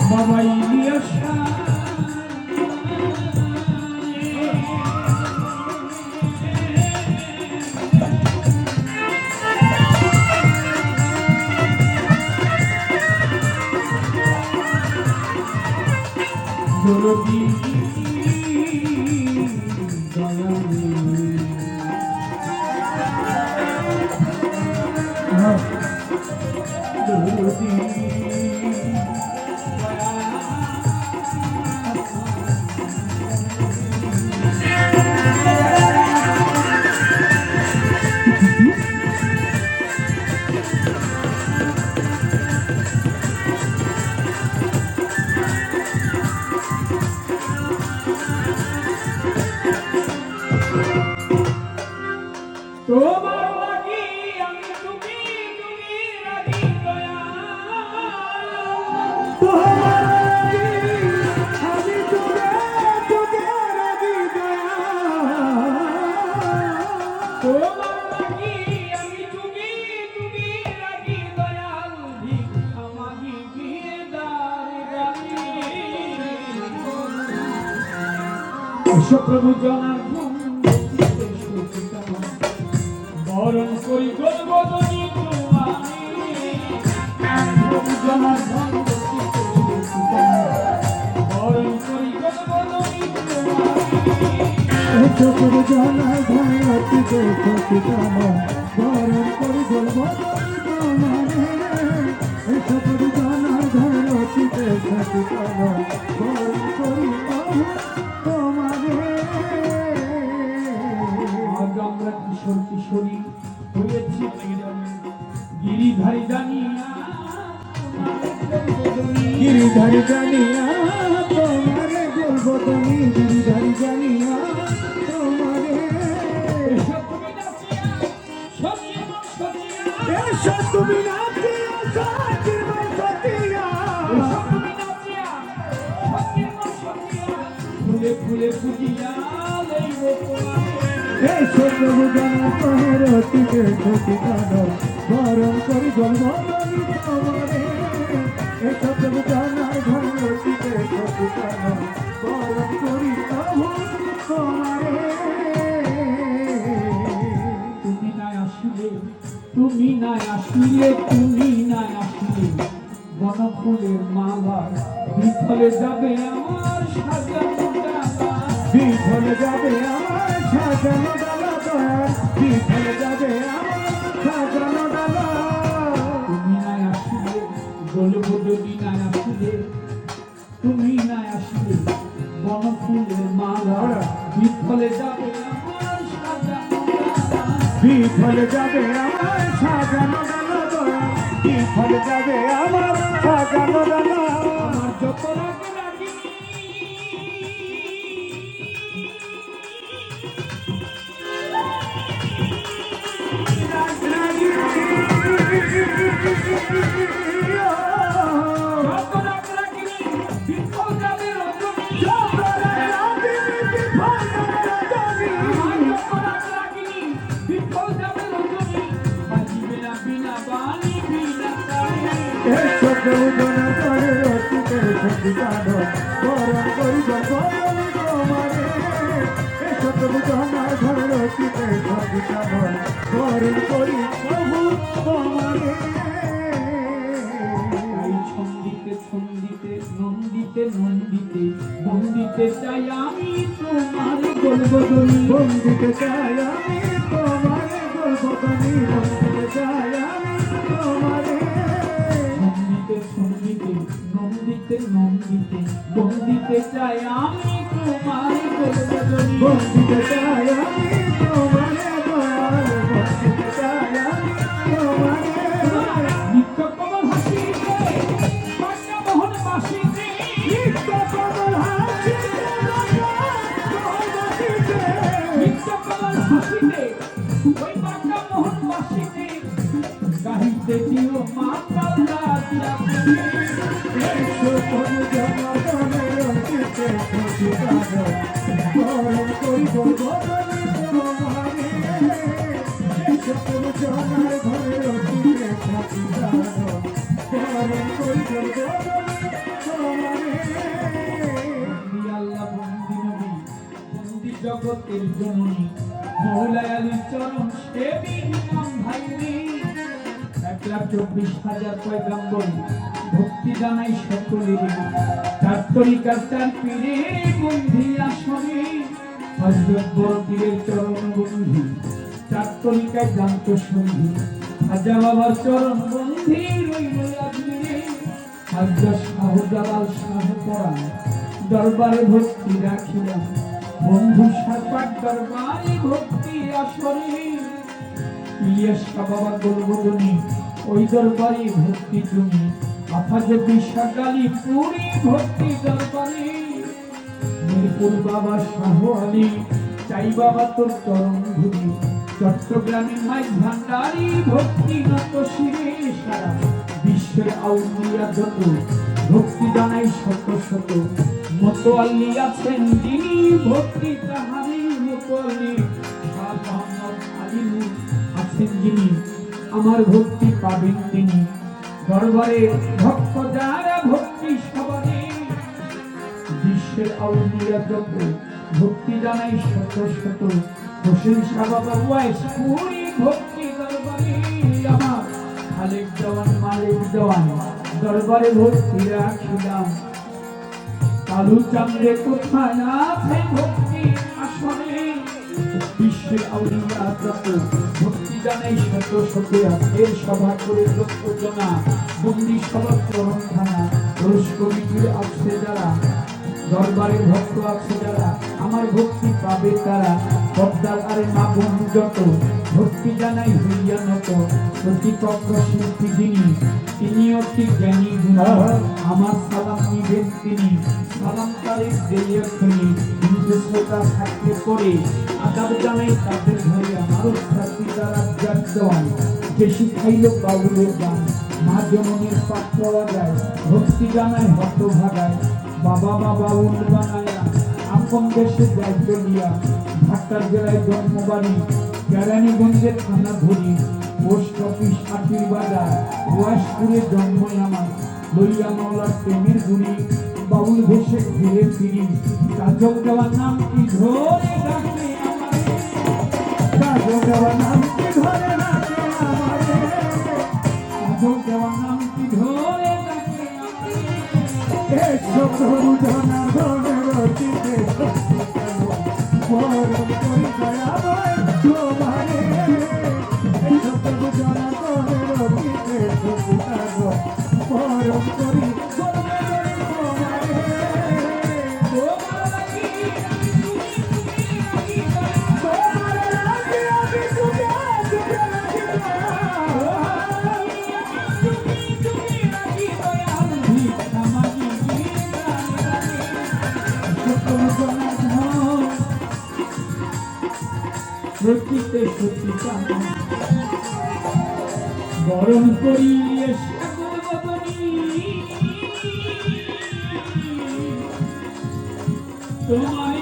বাবা ইলিয়াস দরদি তোমার লাগি আমি তুমি তুমি লাগি দয়া তোমার লাগি আমি তুমি তুমি লাগি দয়া তোমার লাগি আমি তুমি তুমি লাগি দয়াল ভিক্ষা মাগি বিদার গালি এসব প্রভু জনার্দন বরণ করি গলবদনি তোমারে জনার্দন বরণ করি গলবদনি তোমারে চোখের জনার্দন অতি দেখতাম বরণ করি গলবদনি তোমারে চোখের জনার্দন অতি দেখতাম বরণ করি তোমারে আজ আমরা কিশোর কিশোরী হয়েছি গিরিধারী জানিয়া গিরিধারী জানিয়া তোমারে বলবো তুমি গিরিধারী জানিয়া তোমারে এসব তুমি নাচিয়া ফুলে ফুলে ফুটিয়া লইব তোমারে অতীতে সতীদান বরণ করি জন্মদনি তোমারে এসব জানার ঘর অতীতে সতীদান বরণ করি তোমারে তুমি না আসিলে তুমি না আসিলে তুমি না আসিলে বনফুলের মালা বিফলে যাবে আমার সাজানো ডালা বিফলে যাবে আমার সাজানো ডালা দয়াল বিফলে যাবে আমার সাজানো ডালা তুমি না আসিলে বলবো যদি না আসিলে তুমি না আসিলে বনফুলের মালা বিফলে যাবে আমার সাজানো ডালা বিফলে যাবে আমার সাজানো ডালা দয়াল বিফলে যাবে আমার সাজানো ডালা আমার যত রাগে রাগি বন্দিতে চাই আমি তোমার গলবদনি বন্দিতে চাই আমি তোমার গলবদনি বন্দিতে চাই আমি তোমার নন্দিতে সঙ্গীতে নন্দিতে নন্দিতে বন্দিতে চাই আমি তোমার গলবদনি বন্দিতে চাই আমি তোমার দয়াল বন্দিতে চাই আমি তোমার নিত্য কমল হাসিতে বাঁকা মোহন বাসিতে নিত্য কমল হাসিতে ওই বাঁকা মোহন বাসিতে গাহিতে দিও মা কাল্লা জনার ঘরে রচিতে থাকি জানো বরণ করি তোমারে বন্দি আল্লাহ বন্দি নবী বন্দি জগতের জননী মৌলাই আলীর চরণ সেবী ইমাম ভাইনি 1,24,000 পয়গাম্বর ভক্তি জানাই সকলের চার তরিকার চার পীরের বন্ধি আসনে হযরত বড় পীরের চরণ বন্ধি চার তরিকায় জান্ত সন্ধি খাজা বাবার চরণ বন্ধি রইল আজমিরে হযরত শাহজালাল শাহ পরাণ দরবারে ভক্তি রাখিলাম বন্ধু সাপাট দরবারে ভক্তি আসরে ইলিয়াস বাবা গোলবদনী ওই দরবারে ভক্তি তুমি আফাজে বিশাগালি পুরি ভক্তি দরবারে মিরপুর বাবা শাহ আলী চাই বাবা তোর চরণ ধুলি চট্টগ্রামের মাই ভান্ডারি ভক্তি নত শিরে সারা বিশ্বের আউলিয়া যত ভক্তি জানাই শত শত মোতোয়াল্লি আছেন যিনি ভক্তি তাহারি মোতোয়াল্লি শাহ মোহাম্মদ আলিমুর আছেন যিনি আমার ভক্তি পাবেন তিনি দরবারে ভক্ত যারা ভক্তি সবারে বিশ্বের আউলিয়া যত ভক্তি জানাই শত শত হোসেন শাহ বাবা ওয়াইস পুরি ভক্তি দরবারে আমার খালেক জওয়ান মালিক জওয়ান দরবারে ভক্তি রাখিলাম কালু চাঁদে কোথায় আছে ভক্তি আসনে বিশ্বের আউলিয়া যত ভক্তি জানাই শত শত আজকের সভা করে লক্ষ জনা বন্দি সভা প্রবন্ধানা রোজ কমিটির আছে যারা দরবারে ভক্ত আছে যারা আমার ভক্তি পাবে তারা পদ্মার আরে মা বন্ধু যত ভক্তি জানাই হইয়া নত প্রতিপক্ষ শিল্পী যিনি তিনি অতি জ্ঞানী গুণা আমার সালাম নিবেন তিনি সালাম তারে দেইয়া খুনি হিন্দু শ্রোতা থাকতে পরে আদাব জানাই তাদের ঘরে আমারও সাথী দ্বারা জাত দেওয়ান যে শিখাইল বাবুলের গান মা জননীর পাঠ পাওয়া যায় ভক্তি জানাই হত ভাগায় বাবা বাবা উল বানায়া আপন দেশে দায়িত্ব দিয়া ঢাকার জেলায় জন্মবাড়ি কেরানীগঞ্জের থানা ধরি পোস্ট অফিস আটির বাজার ওয়াশপুরে জন্ম আমার লইয়া মাওলার প্রেমের গুড়ি বাউল ভেসে ঘিরে ফিরি কাজল দেওয়ার নাম কি ধরে ডাকে কাজল দেওয়ার নাম কি ধরে রাখে আমারে কাজল দেওয়ার নাম কি ধরে ডাকে এই সকল জনার ঘরে রচিতে থাকি জানো বরণ করি দয়াময় তোমারে এই সকল জনার ঘরে রচিতে থাকি জানো বরণ করি সত্যিতে সত্যি বরণ করি তোমার